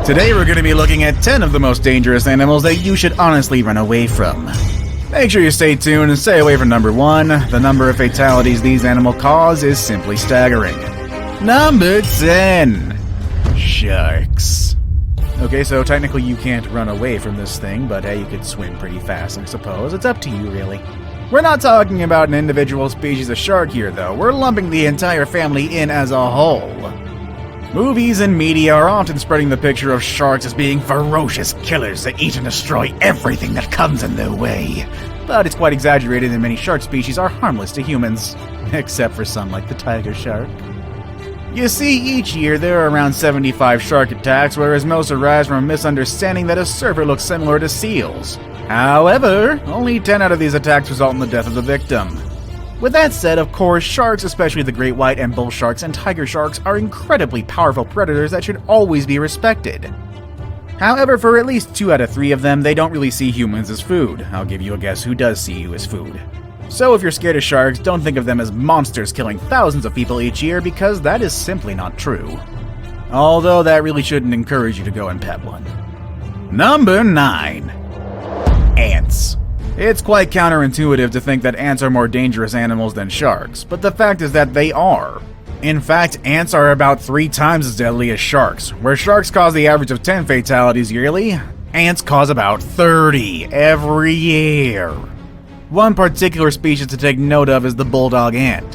Today we're going to be looking at 10 of the most dangerous animals that you should honestly run away from. Make sure you stay tuned and stay away from number 1. The number of fatalities these animals cause is simply staggering. Number 10. Sharks. Okay, so technically you can't run away from this thing, but hey, you could swim pretty fast, I suppose. It's up to you, really. We're not talking about an individual species of shark here, though. We're lumping the entire family in as a whole. Movies and media are often spreading the picture of sharks as being ferocious killers that eat and destroy everything that comes in their way. But it's quite exaggerated, and many shark species are harmless to humans, except for some like the tiger shark. You see, each year there are around 75 shark attacks, whereas most arise from a misunderstanding that a surfer looks similar to seals. However, only 10 out of these attacks result in the death of the victim. With that said, of course, sharks, especially the great white and bull sharks and tiger sharks, are incredibly powerful predators that should always be respected. However, for at least 2 out of 3 of them, they don't really see humans as food. I'll give you a guess who does see you as food. So if you're scared of sharks, don't think of them as monsters killing thousands of people each year, because that is simply not true. Although that really shouldn't encourage you to go and pet one. Number 9. Ants. It's quite counterintuitive to think that ants are more dangerous animals than sharks, but the fact is that they are. In fact, ants are about 3 times as deadly as sharks. Where sharks cause the average of 10 fatalities yearly, ants cause about 30 every year. One particular species to take note of is the bulldog ant.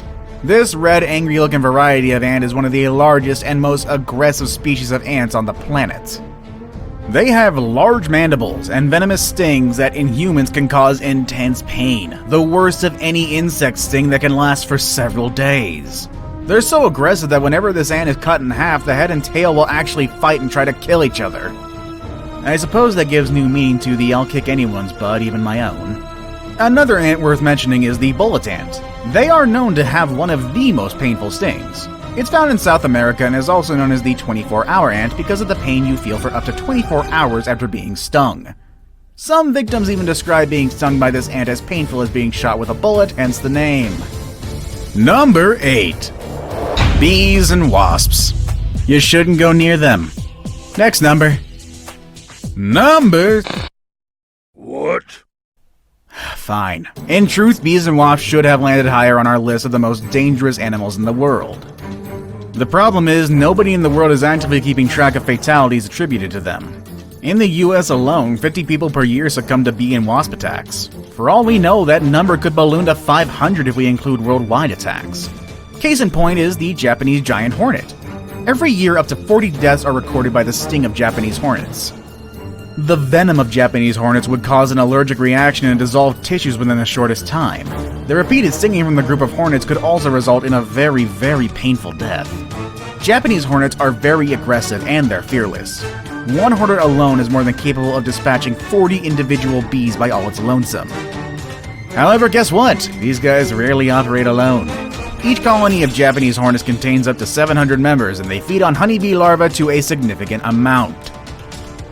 This red, angry-looking variety of ant is one of the largest and most aggressive species of ants on the planet. They have large mandibles and venomous stings that in humans can cause intense pain, the worst of any insect sting that can last for several days. They're so aggressive that whenever this ant is cut in half, the head and tail will actually fight and try to kill each other. I suppose that gives new meaning to the I'll kick anyone's butt, even my own. Another ant worth mentioning is the bullet ant. They are known to have one of the most painful stings. It's found in South America and is also known as the 24-hour ant because of the pain you feel for up to 24 hours after being stung. Some victims even describe being stung by this ant as painful as being shot with a bullet, hence the name. Number 8. Bees and wasps. You shouldn't go near them. Next number. What? Fine. In truth, bees and wasps should have landed higher on our list of the most dangerous animals in the world. The problem is, nobody in the world is actively keeping track of fatalities attributed to them. In the US alone, 50 people per year succumb to bee and wasp attacks. For all we know, that number could balloon to 500 if we include worldwide attacks. Case in point is the Japanese giant hornet. Every year, up to 40 deaths are recorded by the sting of Japanese hornets. The venom of Japanese hornets would cause an allergic reaction and dissolve tissues within the shortest time. The repeated stinging from the group of hornets could also result in a very, very painful death. Japanese hornets are very aggressive and they're fearless. One hornet alone is more than capable of dispatching 40 individual bees by all its lonesome. However, guess what? These guys rarely operate alone. Each colony of Japanese hornets contains up to 700 members, and they feed on honeybee larvae to a significant amount.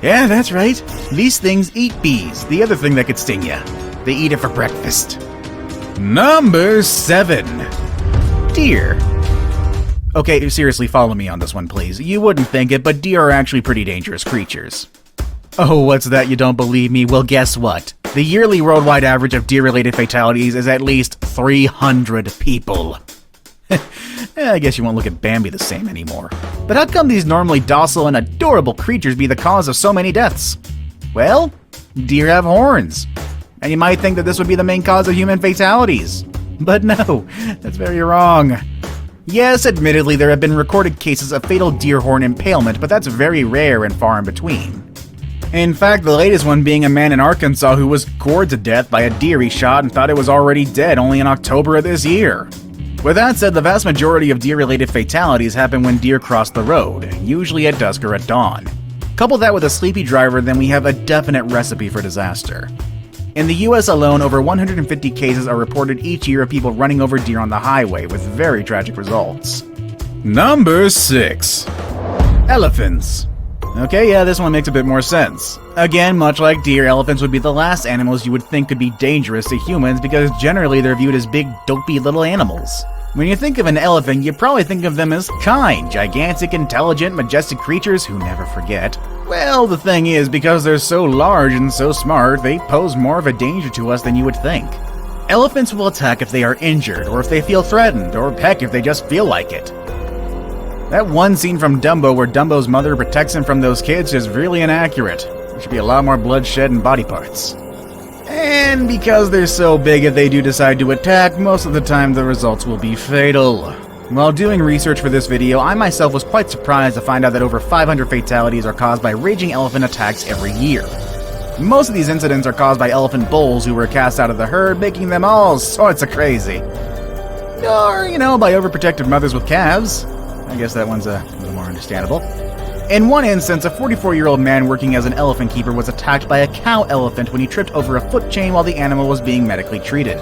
Yeah, that's right. These things eat bees, the other thing that could sting you. They eat it for breakfast. Number 7. Deer. Okay, seriously, follow me on this one, please. You wouldn't think it, but deer are actually pretty dangerous creatures. Oh, what's that? You don't believe me? Well, guess what? The yearly worldwide average of deer-related fatalities is at least 300 people. I guess you won't look at Bambi the same anymore. But how come these normally docile and adorable creatures be the cause of so many deaths? Well, deer have horns. And you might think that this would be the main cause of human fatalities. But no, that's very wrong. Yes, admittedly, there have been recorded cases of fatal deer horn impalement, but that's very rare and far in between. In fact, the latest one being a man in Arkansas who was gored to death by a deer he shot and thought it was already dead only in October of this year. With that said, the vast majority of deer-related fatalities happen when deer cross the road, usually at dusk or at dawn. Couple that with a sleepy driver, then we have a definite recipe for disaster. In the US alone, over 150 cases are reported each year of people running over deer on the highway, with very tragic results. Number 6. Elephants. Okay, yeah, this one makes a bit more sense. Again, much like deer, elephants would be the last animals you would think could be dangerous to humans because generally they're viewed as big, dopey little animals. When you think of an elephant, you probably think of them as kind, gigantic, intelligent, majestic creatures who never forget. Well, the thing is, because they're so large and so smart, they pose more of a danger to us than you would think. Elephants will attack if they are injured, or if they feel threatened, or heck, if they just feel like it. That one scene from Dumbo where Dumbo's mother protects him from those kids is really inaccurate. There should be a lot more bloodshed and body parts. And because they're so big, if they do decide to attack, most of the time the results will be fatal. While doing research for this video, I myself was quite surprised to find out that over 500 fatalities are caused by raging elephant attacks every year. Most of these incidents are caused by elephant bulls who were cast out of the herd, making them all sorts of crazy. Or, by overprotective mothers with calves. I guess that one's a little more understandable. In one instance, a 44-year-old man working as an elephant keeper was attacked by a cow elephant when he tripped over a foot chain while the animal was being medically treated.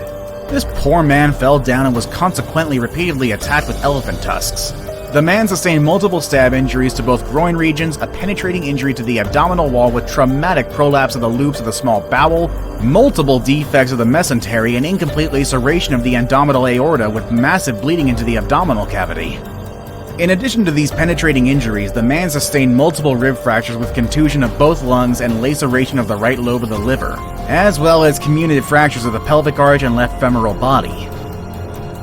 This poor man fell down and was consequently repeatedly attacked with elephant tusks. The man sustained multiple stab injuries to both groin regions, a penetrating injury to the abdominal wall with traumatic prolapse of the loops of the small bowel, multiple defects of the mesentery, and incomplete laceration of the abdominal aorta with massive bleeding into the abdominal cavity. In addition to these penetrating injuries, the man sustained multiple rib fractures with contusion of both lungs and laceration of the right lobe of the liver, as well as comminuted fractures of the pelvic arch and left femoral body.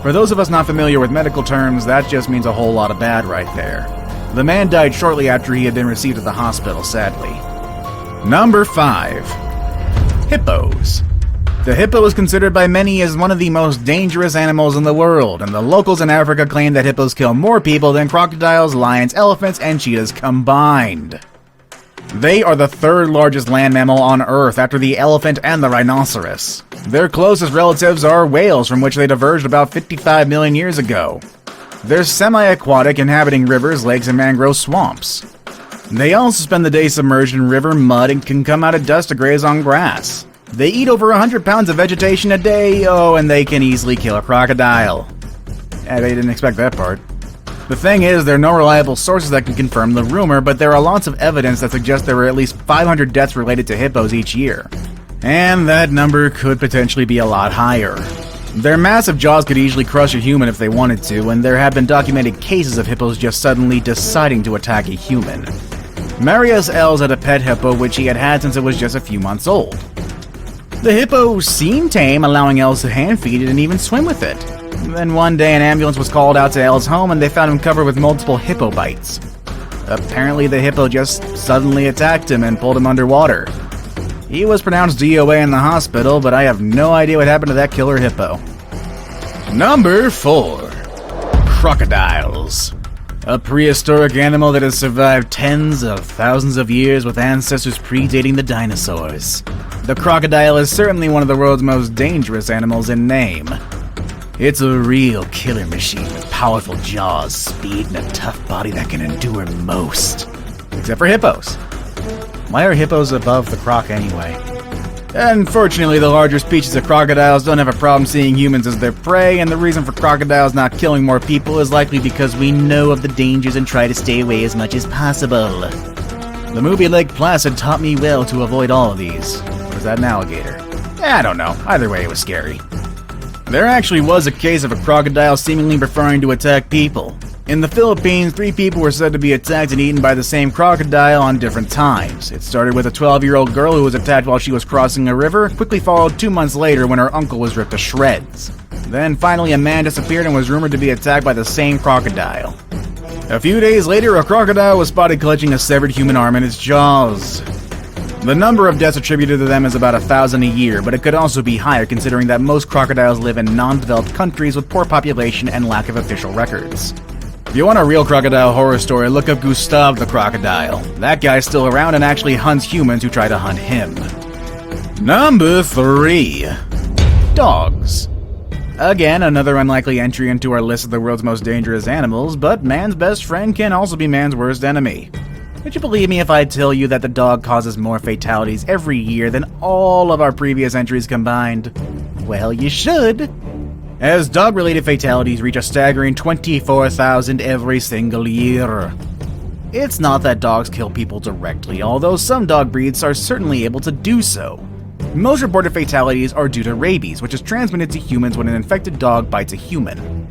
For those of us not familiar with medical terms, that just means a whole lot of bad right there. The man died shortly after he had been received at the hospital, sadly. Number 5. Hippos. The hippo is considered by many as one of the most dangerous animals in the world, and the locals in Africa claim that hippos kill more people than crocodiles, lions, elephants, and cheetahs combined. They are the third largest land mammal on Earth after the elephant and the rhinoceros. Their closest relatives are whales, from which they diverged about 55 million years ago. They're semi-aquatic, inhabiting rivers, lakes, and mangrove swamps. They also spend the day submerged in river mud and can come out at dusk to graze on grass. They eat over 100 pounds of vegetation a day, and they can easily kill a crocodile. Yeah, they didn't expect that part. The thing is, there are no reliable sources that can confirm the rumor, but there are lots of evidence that suggests there were at least 500 deaths related to hippos each year. And that number could potentially be a lot higher. Their massive jaws could easily crush a human if they wanted to, and there have been documented cases of hippos just suddenly deciding to attack a human. Marius Els had a pet hippo which he had had since it was just a few months old. The hippo seemed tame, allowing Els to hand feed it and even swim with it. Then one day an ambulance was called out to Els' home and they found him covered with multiple hippo bites. Apparently the hippo just suddenly attacked him and pulled him underwater. He was pronounced DOA in the hospital, but I have no idea what happened to that killer hippo. Number 4. Crocodiles. A prehistoric animal that has survived tens of thousands of years with ancestors predating the dinosaurs. The crocodile is certainly one of the world's most dangerous animals in name. It's a real killer machine with powerful jaws, speed, and a tough body that can endure most. Except for hippos. Why are hippos above the croc anyway? Unfortunately, the larger species of crocodiles don't have a problem seeing humans as their prey, and the reason for crocodiles not killing more people is likely because we know of the dangers and try to stay away as much as possible. The movie Lake Placid taught me well to avoid all of these. Was that an alligator? I don't know. Either way, it was scary. There actually was a case of a crocodile seemingly preferring to attack people. In the Philippines, 3 people were said to be attacked and eaten by the same crocodile on different times. It started with a 12-year-old girl who was attacked while she was crossing a river, quickly followed 2 months later when her uncle was ripped to shreds. Then finally a man disappeared and was rumored to be attacked by the same crocodile. A few days later, a crocodile was spotted clutching a severed human arm in its jaws. The number of deaths attributed to them is about 1,000 a year, but it could also be higher considering that most crocodiles live in non-developed countries with poor population and lack of official records. If you want a real crocodile horror story, look up Gustav the crocodile. That guy's still around and actually hunts humans who try to hunt him. Number 3. Dogs. Again, another unlikely entry into our list of the world's most dangerous animals, but man's best friend can also be man's worst enemy. Would you believe me if I tell you that the dog causes more fatalities every year than all of our previous entries combined? Well, you should. As dog-related fatalities reach a staggering 24,000 every single year. It's not that dogs kill people directly, although some dog breeds are certainly able to do so. Most reported fatalities are due to rabies, which is transmitted to humans when an infected dog bites a human.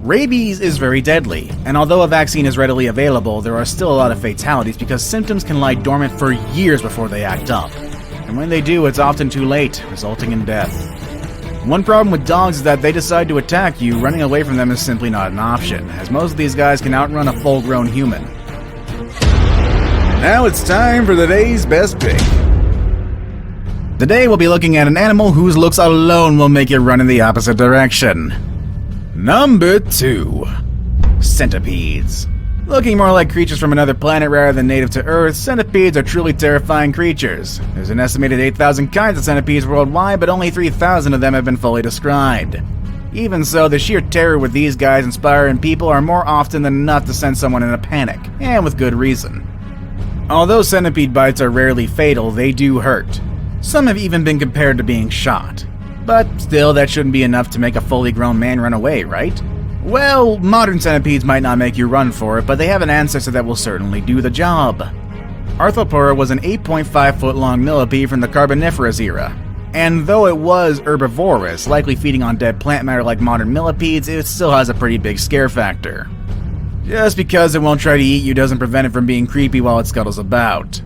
Rabies is very deadly, and although a vaccine is readily available, there are still a lot of fatalities because symptoms can lie dormant for years before they act up. And when they do, it's often too late, resulting in death. One problem with dogs is that they decide to attack you. Running away from them is simply not an option, as most of these guys can outrun a full-grown human. Now it's time for the day's best pick. Today we'll be looking at an animal whose looks alone will make you run in the opposite direction. Number 2. Centipedes. Looking more like creatures from another planet rather than native to Earth, centipedes are truly terrifying creatures. There's an estimated 8,000 kinds of centipedes worldwide, but only 3,000 of them have been fully described. Even so, the sheer terror with these guys inspiring people are more often than enough to send someone in a panic, and with good reason. Although centipede bites are rarely fatal, they do hurt. Some have even been compared to being shot. But still, that shouldn't be enough to make a fully grown man run away, right? Well, modern centipedes might not make you run for it, but they have an ancestor that will certainly do the job. Arthropleura was an 8.5-foot long millipede from the Carboniferous era. And though it was herbivorous, likely feeding on dead plant matter like modern millipedes, it still has a pretty big scare factor. Just because it won't try to eat you doesn't prevent it from being creepy while it scuttles about.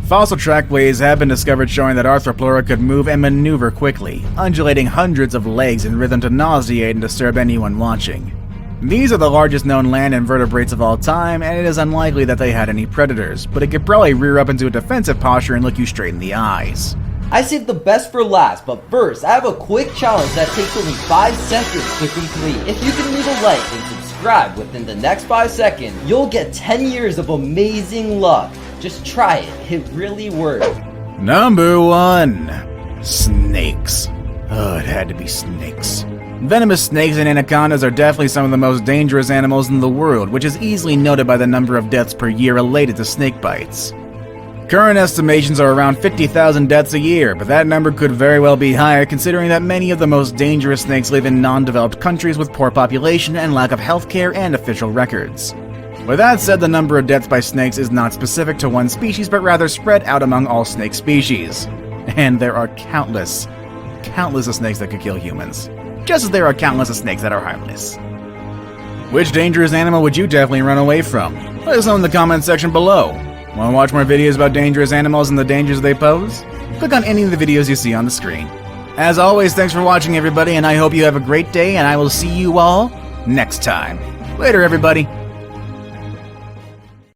Fossil trackways have been discovered showing that Arthropleura could move and maneuver quickly, undulating hundreds of legs in rhythm to nauseate and disturb anyone watching. These are the largest known land invertebrates of all time, and it is unlikely that they had any predators, but it could probably rear up into a defensive posture and look you straight in the eyes. I saved the best for last, but first, I have a quick challenge that takes only 5 seconds to complete. If you can leave a like and subscribe within the next 5 seconds, you'll get 10 years of amazing luck. Just try it, it really works. Number 1. Snakes. Oh, it had to be snakes. Venomous snakes and anacondas are definitely some of the most dangerous animals in the world, which is easily noted by the number of deaths per year related to snake bites. Current estimations are around 50,000 deaths a year, but that number could very well be higher considering that many of the most dangerous snakes live in non-developed countries with poor population and lack of healthcare and official records. With that said, the number of deaths by snakes is not specific to one species, but rather spread out among all snake species. And there are countless of snakes that could kill humans, just as there are countless of snakes that are harmless. Which dangerous animal would you definitely run away from? Let us know in the comment section below. Want to watch more videos about dangerous animals and the dangers they pose? Click on any of the videos you see on the screen. As always, thanks for watching everybody, and I hope you have a great day, and I will see you all next time. Later everybody.